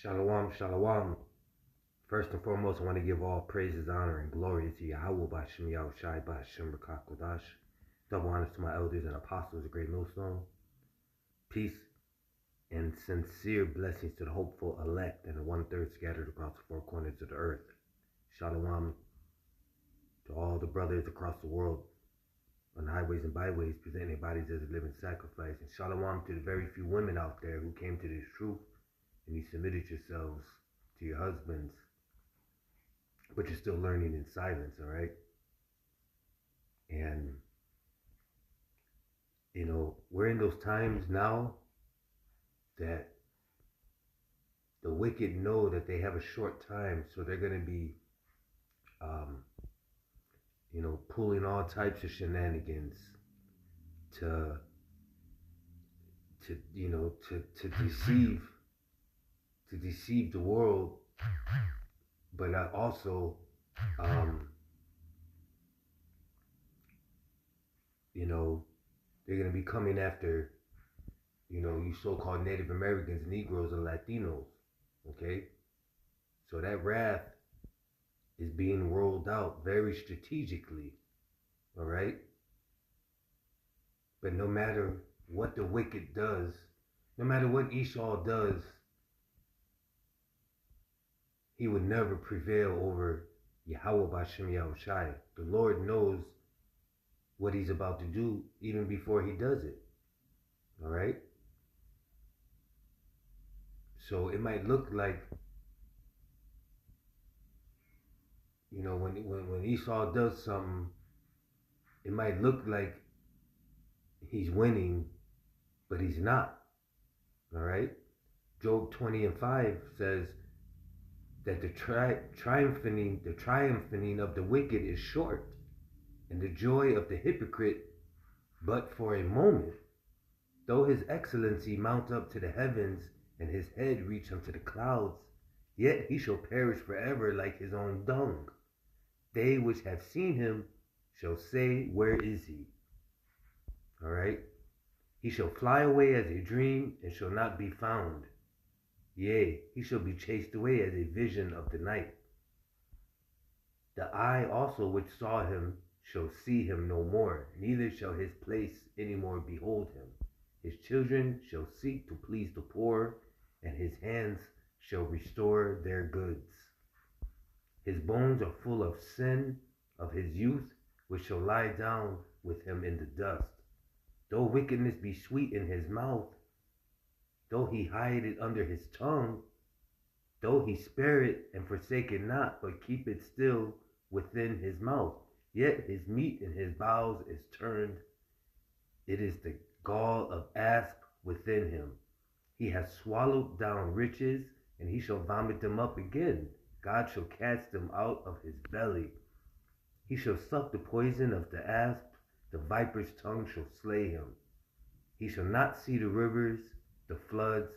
Shalom, shalom. First and foremost, I want to give all praises, honor, and glory to Yahweh Bashem Yahushai Bashem Rakakodash. Double honors to my elders and apostles, a great millstone. Peace and sincere blessings to the hopeful elect and the one-third scattered across the four corners of the earth. Shalom to all the brothers across the world on highways and byways presenting their bodies as a living sacrifice. And shalom to the very few women out there who came to this truth and you submitted yourselves to your husbands, but you're still learning in silence, all right? And, we're in those times now that the wicked know that they have a short time, so they're going to be, pulling all types of shenanigans to deceive the world, but also, they're going to be coming after, you so-called Native Americans, Negroes, and Latinos, okay? So that wrath is being rolled out very strategically, all right? But no matter what the wicked does, no matter what Esau does, he would never prevail over Yahweh Bashem Yahushai. The Lord knows what he's about to do even before he does it, all right? So it might look like, when Esau does something, it might look like he's winning, but he's not, all right? Job 20:5 says that the triumphing of the wicked is short, and the joy of the hypocrite but for a moment. Though his excellency mount up to the heavens, and his head reach unto the clouds, yet he shall perish forever like his own dung. They which have seen him shall say, where is he? All right? He shall fly away as a dream, and shall not be found. Yea, he shall be chased away as a vision of the night. The eye also which saw him shall see him no more, neither shall his place any more behold him. His children shall seek to please the poor, and his hands shall restore their goods. His bones are full of sin of his youth, which shall lie down with him in the dust. Though wickedness be sweet in his mouth, though he hide it under his tongue, though he spare it and forsake it not, but keep it still within his mouth, yet his meat in his bowels is turned. It is the gall of asp within him. He has swallowed down riches, and he shall vomit them up again. God shall cast them out of his belly. He shall suck the poison of the asp. The viper's tongue shall slay him. He shall not see the rivers, the floods,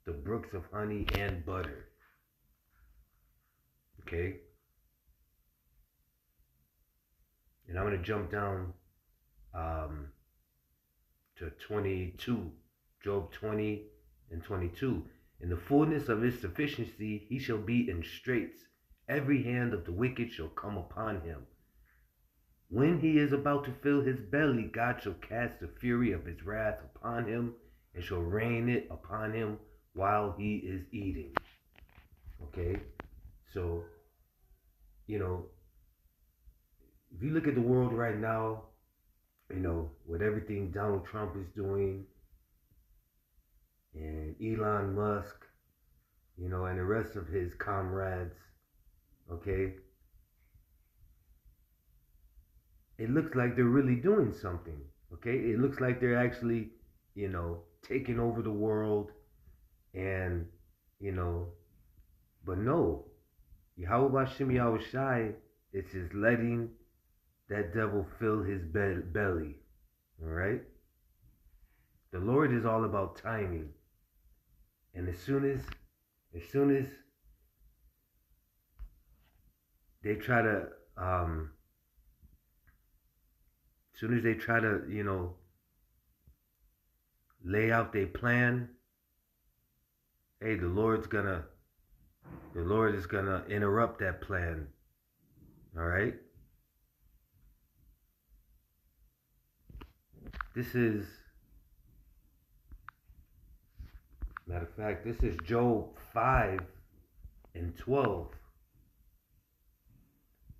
the brooks of honey and butter. Okay? And I'm going to jump down to 22, Job 20 and 22. In the fullness of his sufficiency, he shall be in straits. Every hand of the wicked shall come upon him. When he is about to fill his belly, God shall cast the fury of his wrath upon him, and shall rain it upon him while he is eating. Okay? So, if you look at the world right now, with everything Donald Trump is doing, and Elon Musk, and the rest of his comrades, okay? It looks like they're really doing something, okay? It looks like they're actually, taking over the world, and, but no. Yahweh Bashem Yahushai is just letting that devil fill his belly, all right? The Lord is all about timing. And as soon as they try to, lay out their plan, hey, the Lord's gonna The Lord is going to interrupt that plan. All right? This is, matter of fact, this is Job 5:12.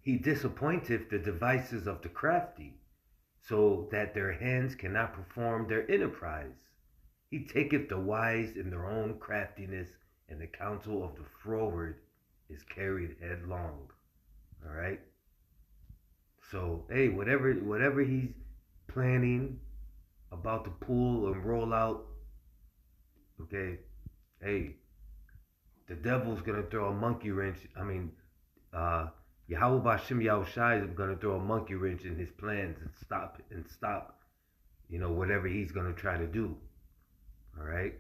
He disappointeth the devices of the crafty, so that their hands cannot perform their enterprise. He taketh the wise in their own craftiness, and the counsel of the froward is carried headlong. All right. So hey, whatever he's planning about to pull and roll out, okay. Hey, the devil's gonna throw a monkey wrench. I mean, Yahweh Bashim Yahushai is gonna throw a monkey wrench in his plans and stop, whatever he's gonna try to do. All right.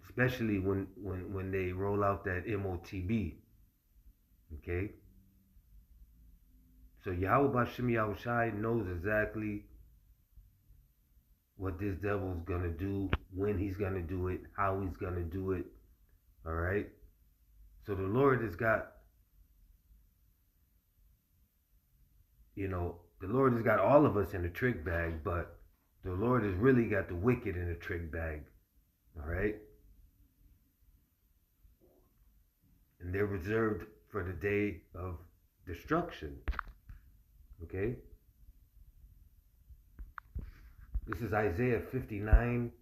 Especially when they roll out that MOTB. Okay. So Yahweh Bashim Yahushai knows exactly what this devil's gonna do, when he's gonna do it, how he's gonna do it. All right. So the Lord has got, the Lord has got all of us in a trick bag, but the Lord has really got the wicked in a trick bag. All right. And they're reserved for the day of destruction. Okay. This is Isaiah 59:19.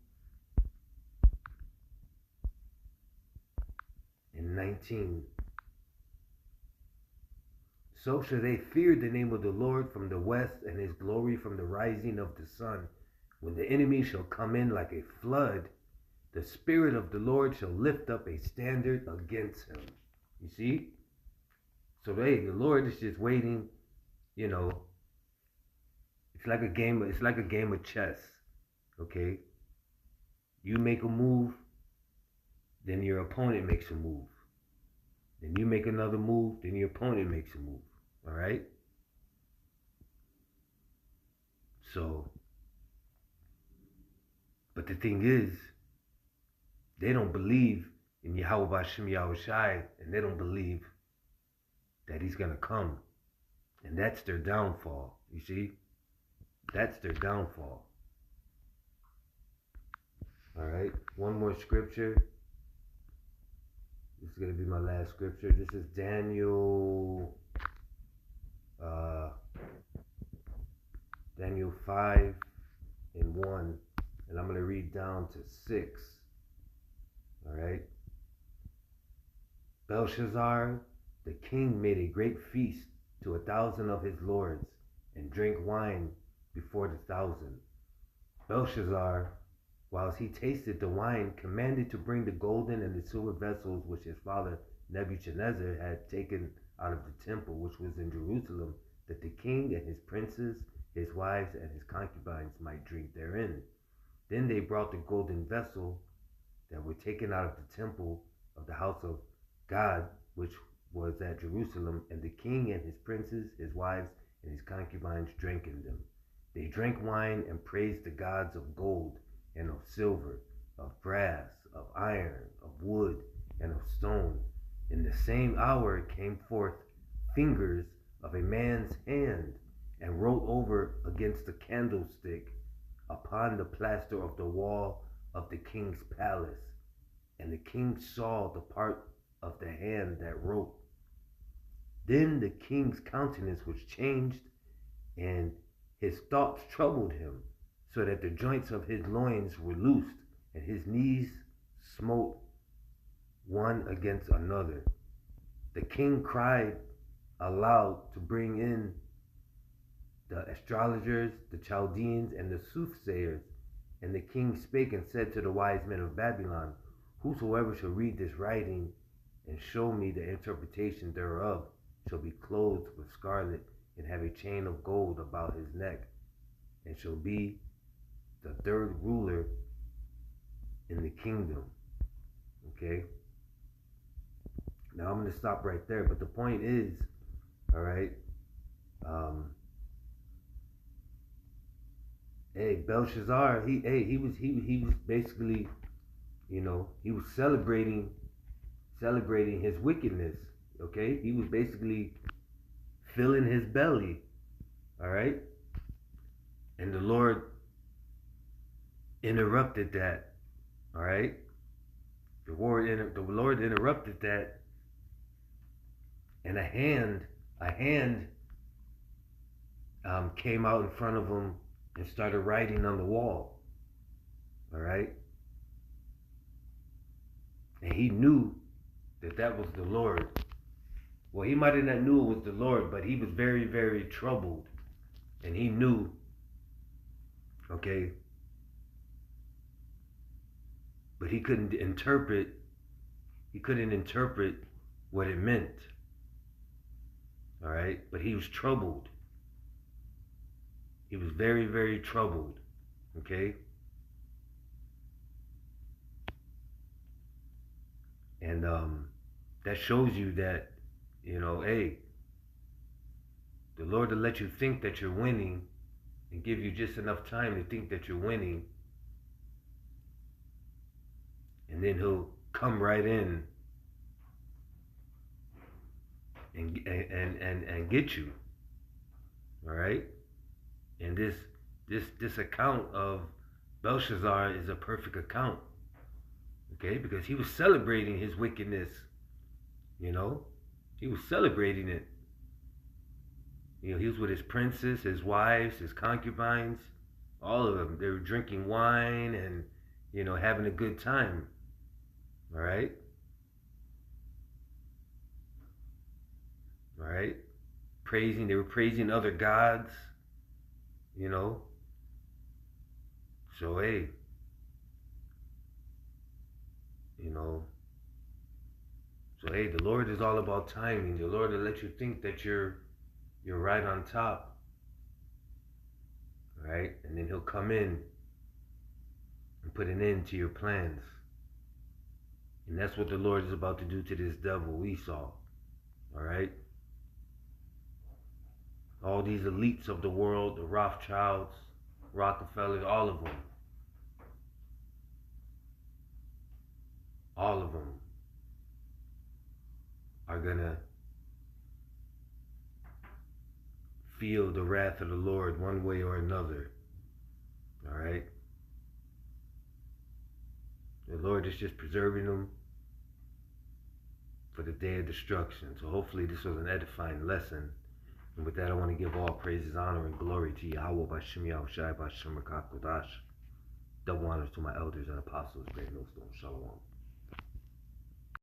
So shall they fear the name of the Lord from the west, and his glory from the rising of the sun. When the enemy shall come in like a flood, the Spirit of the Lord shall lift up a standard against him. You see? So hey, the Lord is just waiting, It's like a game of chess. Okay? You make a move, then your opponent makes a move. Then you make another move, then your opponent makes a move. All right? So, but the thing is, they don't believe in Yahweh Bashim Yahushai, and they don't believe that he's going to come. And that's their downfall, you see? That's their downfall. All right, one more scripture. This is going to be my last scripture. This is Daniel 5:1, and I'm going to read down to 6. All right. Belshazzar, the king, made a great feast to 1,000 of his lords, and drank wine before the 1,000. Belshazzar, whilst he tasted the wine, commanded to bring the golden and the silver vessels which his father Nebuchadnezzar had taken out of the temple which was in Jerusalem, that the king and his princes, his wives, and his concubines might drink therein. Then they brought the golden vessel that were taken out of the temple of the house of God, which was at Jerusalem, and the king and his princes, his wives, and his concubines drank in them. They drank wine and praised the gods of gold and of silver, of brass, of iron, of wood, and of stone. In the same hour came forth fingers of a man's hand, and wrote over against the candlestick upon the plaster of the wall of the king's palace. And the king saw the part of the hand that wrote. Then the king's countenance was changed, and his thoughts troubled him, so that the joints of his loins were loosed, and his knees smote one against another. The king cried aloud to bring in the astrologers, the Chaldeans, and the soothsayers. And the king spake and said to the wise men of Babylon, whosoever shall read this writing and show me the interpretation thereof shall be clothed with scarlet and have a chain of gold about his neck, and shall be the third ruler in the kingdom. Okay? Now I'm going to stop right there, but the point is, all right, hey, Belshazzar, he was basically he was celebrating his wickedness. Okay, he was basically filling his belly. All right, and the Lord interrupted that. All right, the Lord interrupted that, and a hand came out in front of him and started writing on the wall. All right, and he knew that was the Lord. Well, he might have not knew it was the Lord, but he was very, very troubled, and he knew. Okay, but he couldn't interpret. He couldn't interpret what it meant. All right, but he was troubled. He was very, very troubled. Okay, and that shows you that, hey, the Lord will let you think that you're winning and give you just enough time to think that you're winning, and then he'll come right in and get you. All right, and this account of Belshazzar is a perfect account. Okay, because he was celebrating his wickedness. He was celebrating it. He was with his princes, his wives, his concubines, all of them. They were drinking wine and, having a good time. All right? All right? They were praising other gods, So, hey, the Lord is all about timing. The Lord will let you think that you're right on top. All right? And then he'll come in and put an end to your plans. And that's what the Lord is about to do to this devil Esau. All right? All these elites of the world, the Rothschilds, Rockefellers, all of them. All of them are going to feel the wrath of the Lord one way or another. All right? The Lord is just preserving them for the day of destruction. So hopefully this was an edifying lesson. And with that, I want to give all praises, honor, and glory to Yahweh, Bashem Yahushai, Bashem Rakakodash. Double honors to my elders and apostles, great millstone. Shalom.